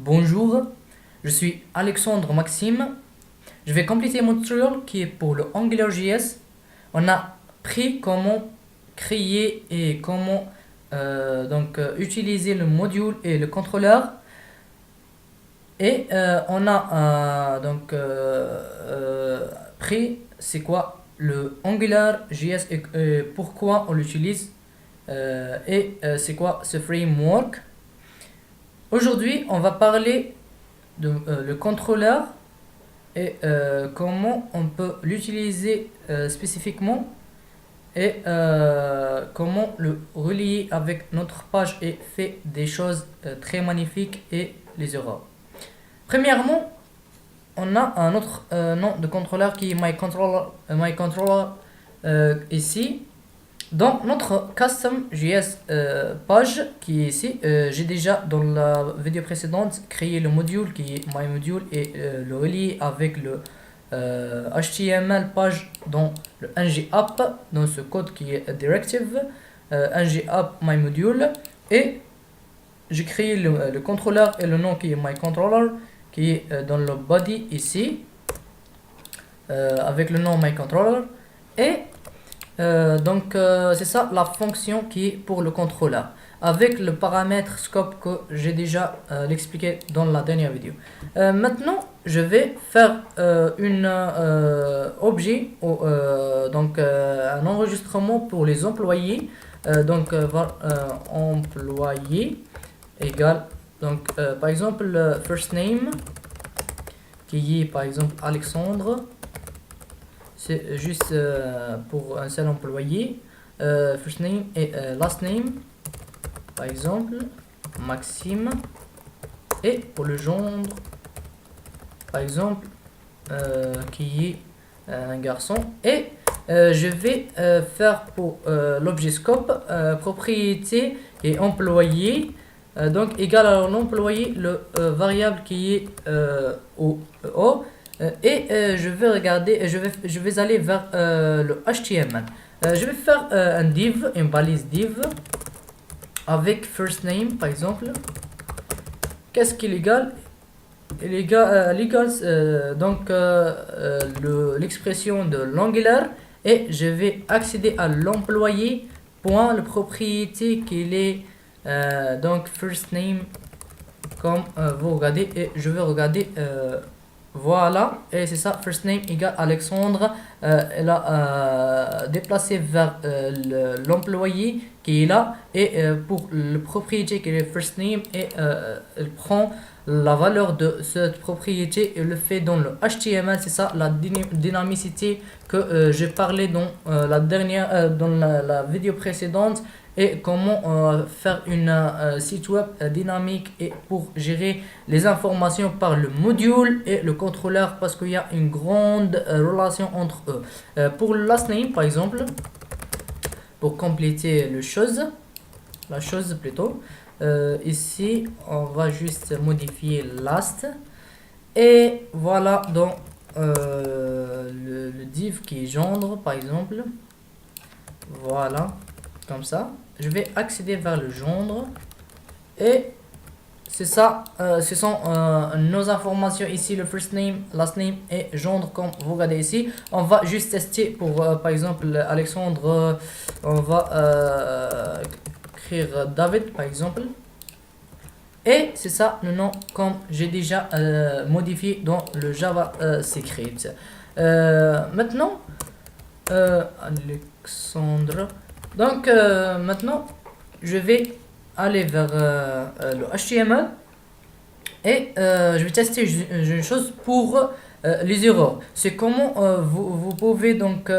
Bonjour, je suis Alexandre Maxime. Je vais compléter mon tutoriel qui est pour le AngularJS. On a pris comment créer et comment utiliser le module et le contrôleur. Et on a pris c'est quoi le AngularJS et pourquoi on l'utilise c'est quoi ce framework. Aujourd'hui, on va parler de le contrôleur et comment on peut l'utiliser spécifiquement et comment le relier avec notre page et fait des choses très magnifiques et les erreurs. Premièrement, on a un autre nom de contrôleur qui est myController ici. Dans notre custom JS page qui est ici, j'ai déjà dans la vidéo précédente créé le module qui est myModule et le relier avec le HTML page dans le ng-app, dans ce code qui est directive ng-app myModule, et j'ai créé le contrôleur et le nom qui est myController qui est dans le body ici avec le nom myController. Et c'est ça la fonction qui est pour le contrôleur avec le paramètre scope que j'ai déjà l'expliqué dans la dernière vidéo. Maintenant je vais faire objet un enregistrement pour les employés. Employé égale par exemple first name qui est par exemple Alexandre. C'est juste pour un seul employé. First name et last name, par exemple, Maxime. Et pour le gendre, par exemple, qui est un garçon. Et je vais faire pour l'objet scope, propriété et employé. Donc égal à l'employé, le variable qui est au je vais regarder, je vais aller vers le HTML. Je vais faire un div, une balise div avec first name par exemple. Qu'est-ce qu'il égale? Il égale l'expression de l'Angular, et je vais accéder à l'employé point le propriété qu'il est donc first name comme vous regardez, et je vais regarder voilà, et c'est ça, first name égale Alexandre. Elle a déplacé vers l'employé qui est là, et pour le propriété qui est first name, et elle prend la valeur de cette propriété et le fait dans le HTML. C'est ça la dynamicité que j'ai parlé dans la vidéo précédente, et comment faire une site web dynamique et pour gérer les informations par le module et le contrôleur, parce qu'il y a une grande relation entre eux. Pour le last name par exemple, pour compléter la chose plutôt, ici on va juste modifier last, et voilà dans le div qui est gendre par exemple. Voilà, comme ça je vais accéder vers le gendre, et c'est ça, ce sont nos informations ici, le first name, last name et gendre comme vous regardez ici. On va juste tester pour par exemple Alexandre, on va écrire David par exemple, et c'est ça le nom comme j'ai déjà modifié dans le JavaScript. Maintenant Alexandre. Donc maintenant je vais aller vers le HTML, et je vais tester une chose pour les erreurs. C'est comment vous pouvez donc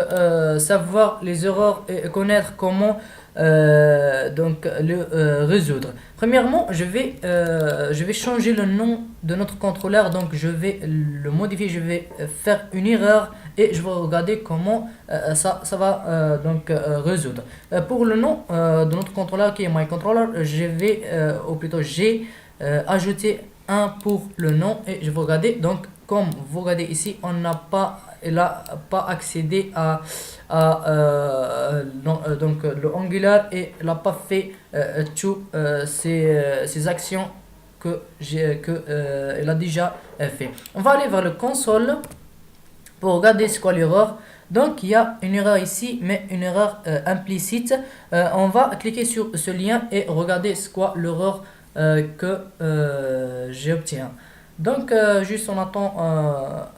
savoir les erreurs et connaître comment le résoudre. Premièrement, je vais changer le nom de notre contrôleur, donc je vais le modifier, je vais faire une erreur, et je vais regarder comment ça va résoudre. Pour le nom de notre contrôleur qui est myController, je vais ou plutôt j'ai ajouté un pour le nom, et je vais regarder. Donc comme vous regardez ici, elle n'a pas accédé à le Angular, et elle n'a pas fait toutes ces actions elle a déjà fait. On va aller vers le console pour regarder c'est quoi l'erreur. Donc il y a une erreur ici, mais une erreur implicite. On va cliquer sur ce lien et regarder c'est quoi l'erreur que j'ai obtenu. Donc juste on attend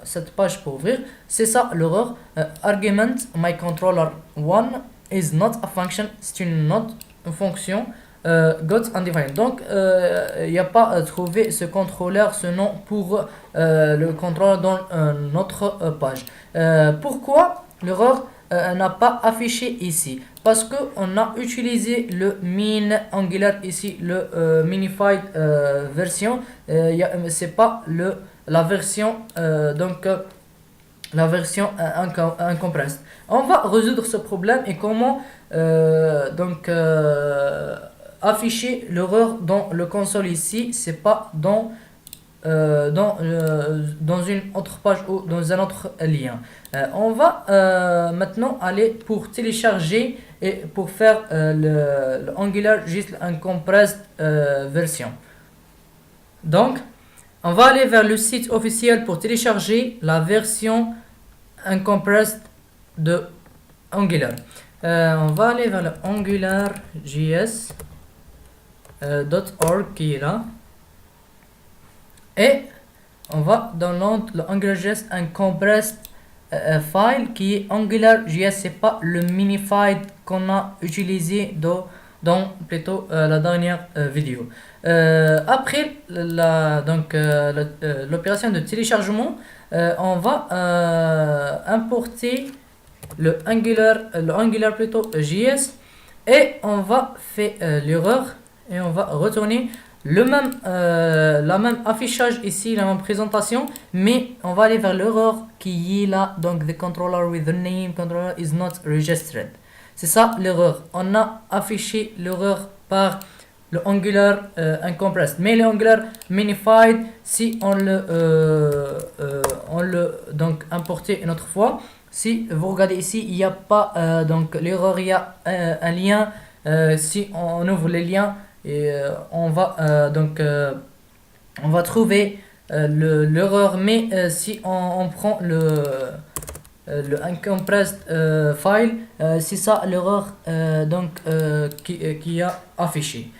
cette page pour ouvrir. C'est ça l'erreur. Argument my controller 1 is not a function. C'est une fonction. Got undefined. Donc il n'y a pas trouvé ce contrôleur, ce nom pour le contrôleur dans notre page. Pourquoi l'erreur n'a pas affiché ici? Parce que on a utilisé le min Angular ici, le minified version. C'est pas la version la version uncompressed. On va résoudre ce problème et comment afficher l'erreur dans le console ici. C'est pas dans une autre page ou dans un autre lien. On va maintenant aller pour télécharger et pour faire le Angular juste uncompressed version. Donc on va aller vers le site officiel pour télécharger la version uncompressed de Angular. On va aller vers le AngularJS.org qui est là. Et on va download le AngularJS uncompressed file qui est AngularJS. C'est pas le minified qu'on a utilisé dans plutôt la dernière vidéo. Après l'opération de téléchargement, on va importer le Angular plutôt JS et on va faire l'erreur et on va retourner la même affichage ici, la même présentation, mais on va aller vers l'erreur qui est là. Donc the controller with the name controller is not registered. C'est ça l'erreur. On a affiché l'erreur par le Angular uncompressed, mais le Angular minified, si on le donc importé une autre fois, si vous regardez ici, il n'y a pas donc l'erreur, il y a un lien. Si on ouvre les liens et on va trouver l'erreur, mais si on prend le uncompressed file, c'est ça l'erreur qui a affiché.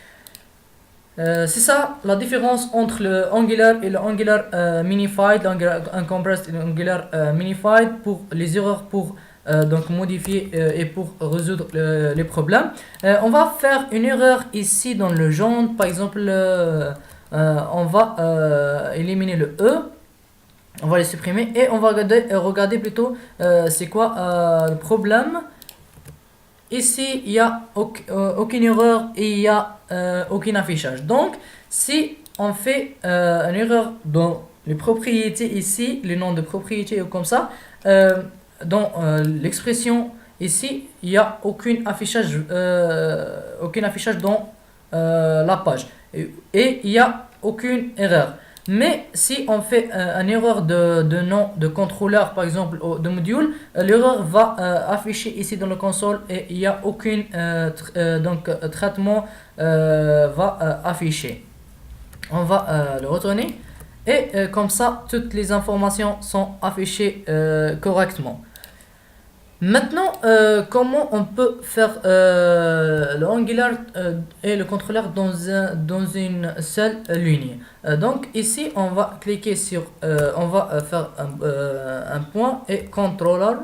C'est ça la différence entre le Angular et le Angular minified, l'Angular uncompressed et l'Angular minified pour les erreurs, pour donc modifier et pour résoudre les problèmes. On va faire une erreur ici dans le genre, par exemple on va éliminer le E, on va les supprimer et on va regarder plutôt c'est quoi le problème. Ici il n'y a aucune erreur et il n'y a aucun affichage. Donc si on fait une erreur dans les propriétés ici, les noms de propriétés ou comme ça, dans l'expression ici, il n'y a aucun affichage dans la page et il n'y a aucune erreur. Mais si on fait une erreur de nom de contrôleur, par exemple, de module, l'erreur va afficher ici dans le console et il n'y a aucun traitement va afficher. On va le retourner et comme ça, toutes les informations sont affichées correctement. Maintenant, comment on peut faire le Angular et le contrôleur dans une seule ligne. Donc ici, on va cliquer sur, on va faire un point et controller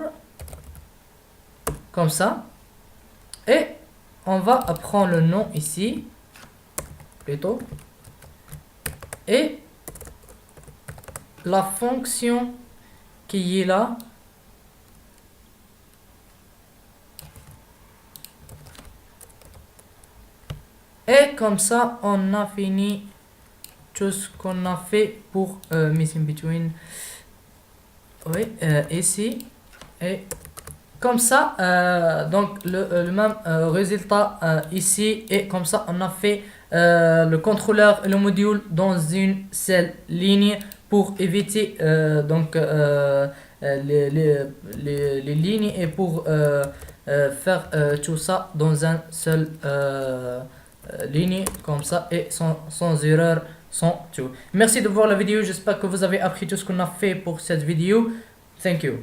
comme ça, et on va prendre le nom ici plutôt et la fonction qui est là. Et comme ça, on a fini tout ce qu'on a fait pour Missing Between. Oui, ici. Et comme ça, donc le même résultat ici. Et comme ça, on a fait le contrôleur et le module dans une seule ligne pour éviter les lignes et pour faire tout ça dans un seul ligne comme ça et sans erreur sont tout. Merci de voir la vidéo, j'espère que vous avez appris tout ce qu'on a fait pour cette vidéo. Thank you.